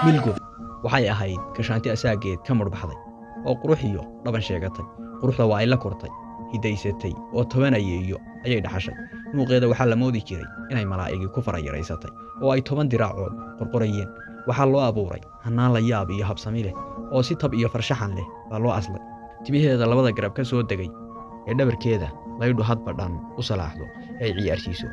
milgo waxay ahayd kashaanti asaageed ka murbaxday oo qurux iyo dhaban sheegatay quruxda waa ay la kortay hidaysatay oo tobanayay ayay dhaxashay muuqeeda waxaa la moodi jiray inay malaa'igi ku farayaraysatay oo ay 10 diraacood qorqorayeen waxaa loo abuuray hanaan la yaab iyo habsami leh oo si tab iyo farshaxan leh baa loo aslay tibiheeda labada garab ka soo degay ee dhabarkeeda laydhu hadba dhan u salaaxdo ay ciyaarsiiso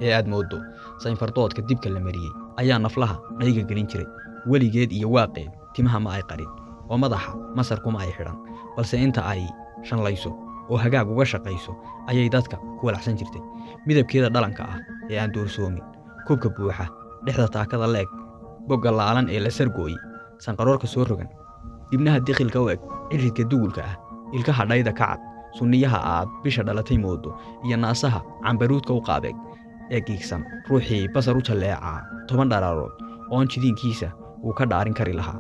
ee aad moodo sayn fardoodka dibka la mariyay ayaa naflaha dhayga gelin jiray weligeed iyo waaqeed timaha ma ay qarin oo madaxa masar kuma ay xidhan balse inta ay shanlayso oo hagaag uga shaqayso ayay dadka ku walaxsan jirtay midabkeeda dhalanka ah ee aan doorsoomin kubka buuxa dhexda taakada leeg bogga laalan ee la sargooyay sanqaroorka soo rogan ibnaha dikhilka u eg ciridka dugulka ah ilkaha dhayda ka cad sunniyaha aad bisha dhalatay moodo iyo naasaha cambaruudka u qaabeeg ee giigsan ruuxii basar u jaleecaa 10 dharaarood oon jidiinkiisa uu ka dhaarin kari lahaa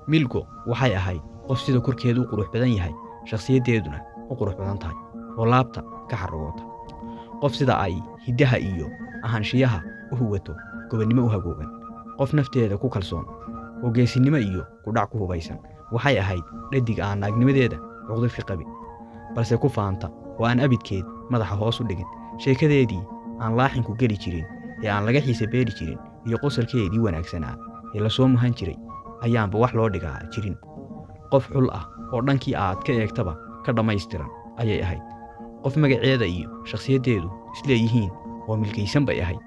milgo waxay ahayd qof sida korkeedu qurux badan yahay shakhsiyadeeduna u qurux badan tahay oo laabta ka xarroota qof sida ay hidaha iyo ahaanshiyaha u huwato gobonimo u hagoogan qof nafteeda ku kalsoon oo geesinimo iyo ku dhac ku hubaysan waxay ahayd dhadig aan naagnimadeeda uqdi fi qabi balse ku faanta oo aan abidkeed madaxa hoos u dhigin sheekadeedii aan laaxin ku gali jirin ee aan laga xiisa beeri jirin iyo qosolkeedii wanaagsanaa ee la soo muhan jiray ayaanba wax loo dhigaa jirin qof xul ah oo dhankii aad ka eegtaba ka dhamaystiran ayay ahayd qof magaceeda iyo shakhsiyadeedu isleeyihiin oo milkaysan bay ahayd